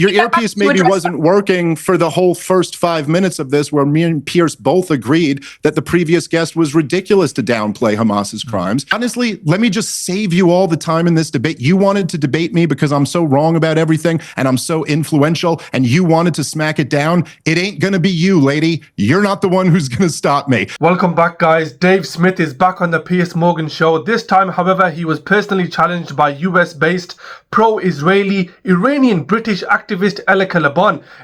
your earpiece maybe wasn't working for the whole first 5 minutes of this, where me and Piers both agreed that the previous guest was ridiculous to downplay Hamas's crimes. Honestly, let me just save you all the time in this debate. You wanted to debate me because I'm so wrong about everything and I'm so influential, and you wanted to smack it down. It ain't gonna be you, lady. You're not the one who's gonna stop me. Welcome back, guys. Dave Smith is back on the Piers Morgan Show. This time, however, he was personally challenged by US-based pro-Israeli Iranian-British activist Elica.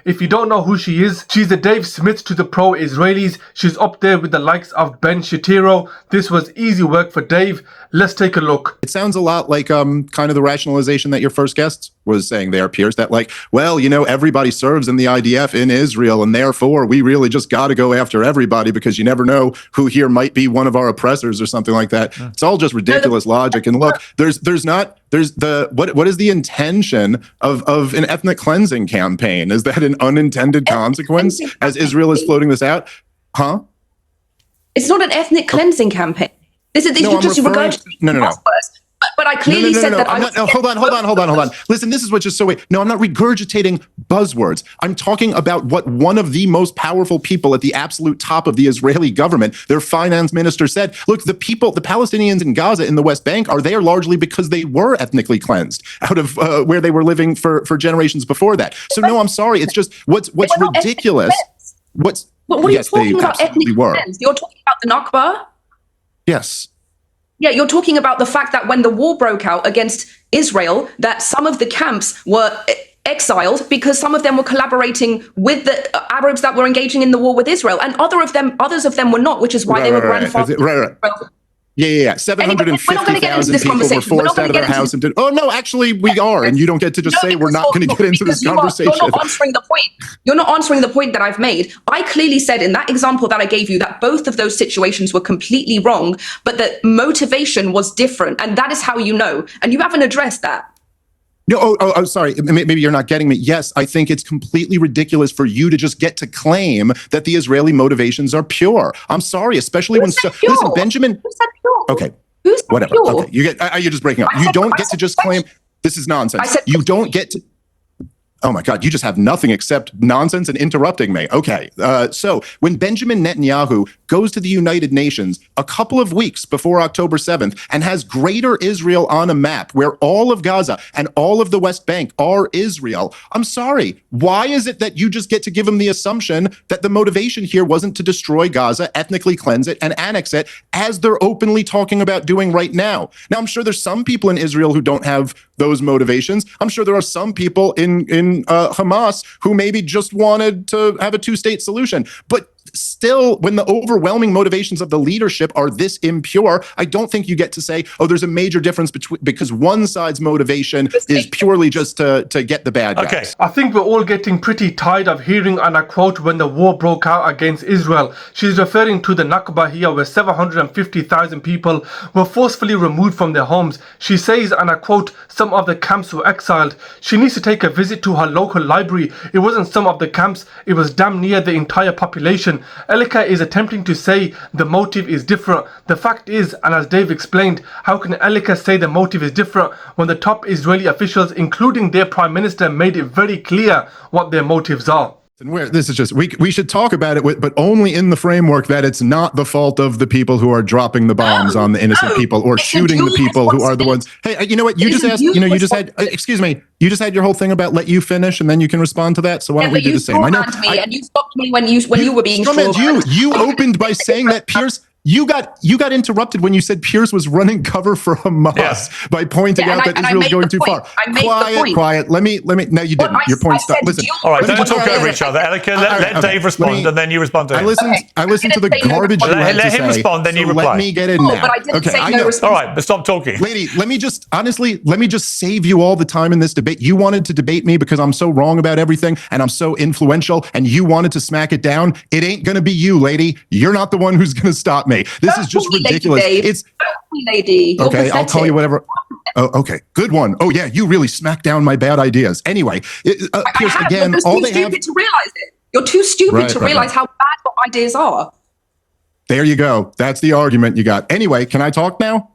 If you don't know who she is, she's the Dave Smith to the pro-Israelis. She's up there with the likes of Ben Shapiro. This was easy work for Dave. Let's take a look. It sounds a lot like kind of the rationalization that your first guest was saying there, Piers, that like, well, you know, everybody serves in the IDF in Israel, and therefore we really just got to go after everybody because you never know who here might be one of our oppressors or something like that. It's all just ridiculous logic. And look, there's what is the intention of an ethnic cleansing campaign? Is that an unintended consequence as Israel is floating this out? Huh? It's not an ethnic cleansing campaign. This is no, because you regard But I clearly said that hold on. Listen, this is what's just so weird. No, I'm not regurgitating buzzwords. I'm talking about what one of the most powerful people at the absolute top of the Israeli government, their finance minister, said. Look, the Palestinians in Gaza in the West Bank are there largely because they were ethnically cleansed out of where they were living for generations before that. So no, I'm sorry. It's just what's ridiculous. What are you talking about ethnic cleanse? You're talking about the Nakba? Yes. Yeah, you're talking about the fact that when the war broke out against Israel, that some of the camps were exiled because some of them were collaborating with the Arabs that were engaging in the war with Israel, and others of them were not, which is why they were grandfathered. Right. Yeah. 750,000 people were forced out of their house and did. Oh no, actually, we are, and you don't get to just say we're not going to get into this conversation. You're not answering the point. You're not answering the point that I've made. I clearly said in that example that I gave you that both of those situations were completely wrong, but the motivation was different, and that is how you know. And you haven't addressed that. No, sorry. Maybe you're not getting me. Yes, I think it's completely ridiculous for you to just get to claim that the Israeli motivations are pure. I'm sorry, especially when listen, Benjamin. Who said pure? Okay, whatever. Pure? Okay, you're just breaking up. You don't get to just claim this is nonsense. You don't get to. Oh my God, you just have nothing except nonsense and interrupting me. Okay, so when Benjamin Netanyahu goes to the United Nations a couple of weeks before October 7th and has Greater Israel on a map where all of Gaza and all of the West Bank are Israel, I'm sorry, why is it that you just get to give him the assumption that the motivation here wasn't to destroy Gaza, ethnically cleanse it, and annex it, as they're openly talking about doing right now? Now, I'm sure there's some people in Israel who don't have those motivations. I'm sure there are some people in Hamas who maybe just wanted to have a two-state solution. But still, when the overwhelming motivations of the leadership are this impure, I don't think you get to say, oh, there's a major difference because one side's motivation is purely just to get the bad guys. Okay, I think we're all getting pretty tired of hearing, and I quote, when the war broke out against Israel. She's referring to the Nakba here, where 750,000 people were forcefully removed from their homes. She says, and I quote, some of the camps were exiled. She needs to take a visit to her local library. It wasn't some of the camps, it was damn near the entire population. Elica is attempting to say the motive is different. The fact is, and as Dave explained, how can Elica say the motive is different when the top Israeli officials, including their prime minister, made it very clear what their motives are? And this is just, we should talk about it, but only in the framework that it's not the fault of the people who are dropping the bombs on the innocent people or shooting the people who are the ones. Hey, you know what? You just asked, you just had, excuse me, you just had your whole thing about let you finish and then you can respond to that. So why don't we do the same? I know. And you stopped me when you were being you opened by saying that Piers. You got interrupted when you said Piers was running cover for Hamas by pointing out that Israel's going too far. Quiet. Let me. No, you didn't. Your point stopped. Listen. All right, don't talk over each other. Elica, let Dave respond, and then you respond to him. I listened to the garbage you had to say. Let him respond, then you reply. Let me get in now. But I didn't say no response. All right, but stop talking. Lady, let me just save you all the time in this debate. You wanted to debate me because I'm so wrong about everything and I'm so influential, and you wanted to smack it down. It ain't gonna be you, lady. You're not the one who's gonna stop me. This is just ridiculous. It's lady. Okay, I'll call you whatever. Oh, okay, good one. Oh yeah, you really smacked down my bad ideas. Anyway, Piers, again, all they have. You're too stupid to realize it. You're too stupid to realize how bad your ideas are. There you go. That's the argument you got. Anyway, can I talk now?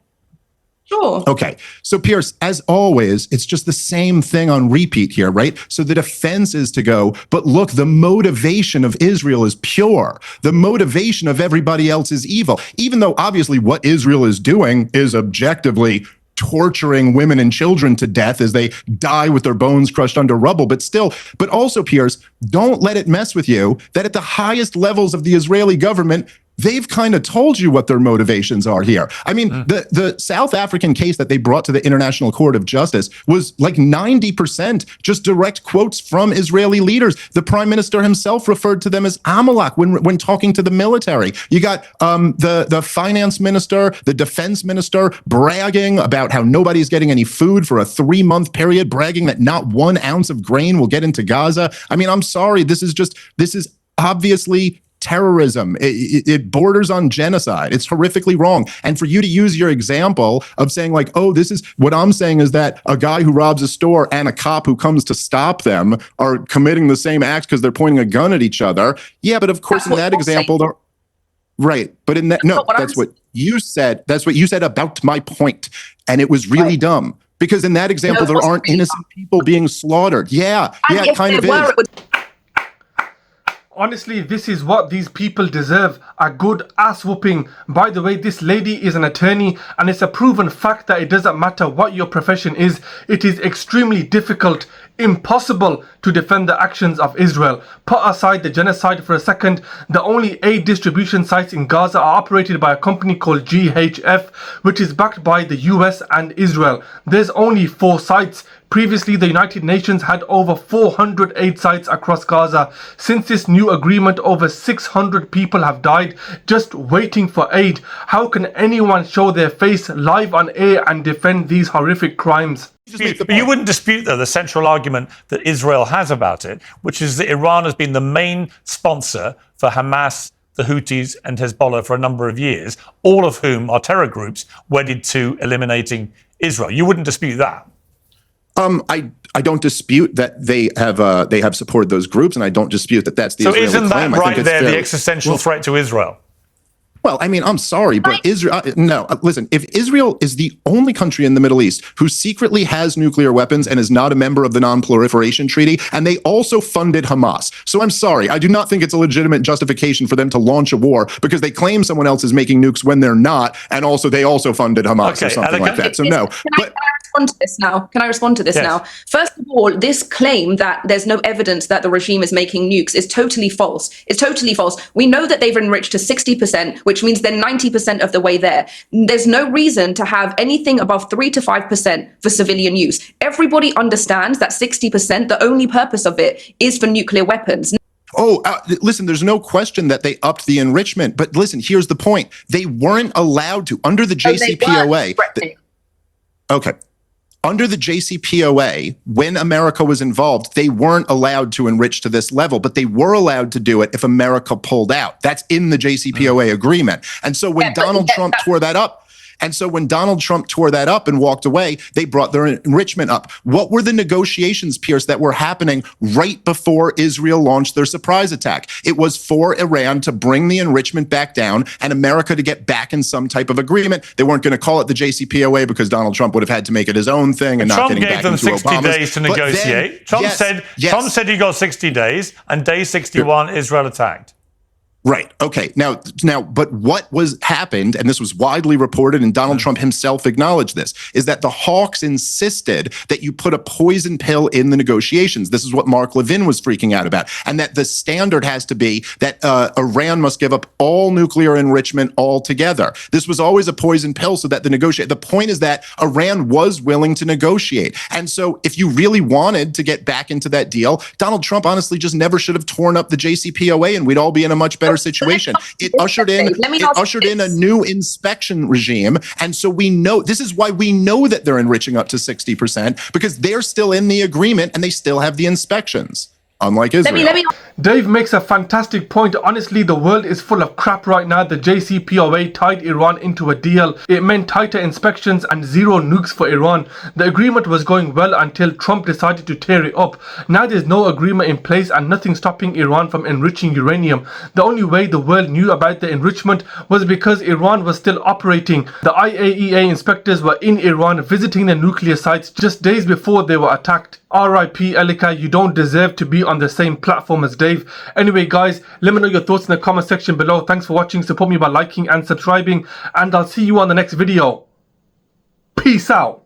Sure. Okay. So, Piers, as always, it's just the same thing on repeat here, right? So the defense is to go, but look, the motivation of Israel is pure. The motivation of everybody else is evil. Even though obviously what Israel is doing is objectively torturing women and children to death as they die with their bones crushed under rubble. But still, but also, Piers, don't let it mess with you that at the highest levels of the Israeli government, they've kind of told you what their motivations are here. I mean, the South African case that they brought to the International Court of Justice was like 90% just direct quotes from Israeli leaders. The prime minister himself referred to them as Amalek when talking to the military. You got the finance minister, the defense minister bragging about how nobody's getting any food for a 3-month period, bragging that not 1 ounce of grain will get into Gaza. I mean, I'm sorry. This is obviously terrorism. It borders on genocide. It's horrifically wrong. And for you to use your example of saying like, oh, this is what I'm saying is that a guy who robs a store and a cop who comes to stop them are committing the same acts because they're pointing a gun at each other. Yeah, but of course, in that example, they're right. But in that, no, that's what you said. That's what you said about my point. And it was really dumb because in that example, there aren't innocent people being slaughtered. Yeah, it kind of is. Honestly, this is what these people deserve, a good ass whooping. By the way, this lady is an attorney, and it's a proven fact that it doesn't matter what your profession is, it is extremely difficult, impossible to defend the actions of Israel. Put aside the genocide for a second, the only aid distribution sites in Gaza are operated by a company called GHF, which is backed by the US and Israel. There's only 4 sites. Previously, the United Nations had over 400 aid sites across Gaza. Since this new agreement, over 600 people have died just waiting for aid. How can anyone show their face live on air and defend these horrific crimes? But you wouldn't dispute, though, the central argument that Israel has about it, which is that Iran has been the main sponsor for Hamas, the Houthis and Hezbollah for a number of years, all of whom are terror groups wedded to eliminating Israel. You wouldn't dispute that? I don't dispute that they have supported those groups, and I don't dispute that that's the Israeli claim. So isn't that right there the existential threat to Israel? Well, I mean, I'm sorry, but Israel, no, listen, if Israel is the only country in the Middle East who secretly has nuclear weapons and is not a member of the Non-Proliferation Treaty, and they also funded Hamas. So I'm sorry, I do not think it's a legitimate justification for them to launch a war because they claim someone else is making nukes when they're not, and also they also funded Hamas or something like that. So no. Respond to this now? Can I respond to this now? First of all, this claim that there's no evidence that the regime is making nukes is totally false. It's totally false. We know that they've enriched to 60%, which means they're 90% of the way there. There's no reason to have anything above 3 to 5% for civilian use. Everybody understands that 60%, the only purpose of it is for nuclear weapons. Oh, listen, there's no question that they upped the enrichment. But listen, here's the point. They weren't allowed to, under the JCPOA. Okay. Under the JCPOA, when America was involved, they weren't allowed to enrich to this level, but they were allowed to do it if America pulled out. That's in the JCPOA agreement. And so when Donald Trump tore that up, and walked away, they brought their enrichment up. What were the negotiations, Piers, that were happening right before Israel launched their surprise attack? It was for Iran to bring the enrichment back down and America to get back in some type of agreement. They weren't going to call it the JCPOA because Donald Trump would have had to make it his own thing and not getting back into Obama's. Trump gave them 60 days to negotiate. Trump said he got 60 days, and day 61, Israel attacked. Right. Okay. Now, but what happened, and this was widely reported, and Donald Trump himself acknowledged this, is that the Hawks insisted that you put a poison pill in the negotiations. This is what Mark Levin was freaking out about, and that the standard has to be that Iran must give up all nuclear enrichment altogether. This was always a poison pill, so that the point is that Iran was willing to negotiate, and so if you really wanted to get back into that deal, Donald Trump honestly just never should have torn up the JCPOA, and we'd all be in a much better situation. It ushered in a new inspection regime. And so this is why we know that they're enriching up to 60%, because they're still in the agreement and they still have the inspections. unlike Israel. Let me Dave makes a fantastic point. Honestly, the world is full of crap right now. The JCPOA tied Iran into a deal. It meant tighter inspections and 0 nukes for Iran. The agreement was going well until Trump decided to tear it up. Now there's no agreement in place and nothing stopping Iran from enriching uranium. The only way the world knew about the enrichment was because Iran was still operating. The IAEA inspectors were in Iran visiting the nuclear sites just days before they were attacked. RIP Elica, you don't deserve to be on the same platform as Dave. Anyway guys, let me know your thoughts in the comment section below. Thanks for watching. Support me by liking and subscribing, and I'll see you on the next video. Peace out.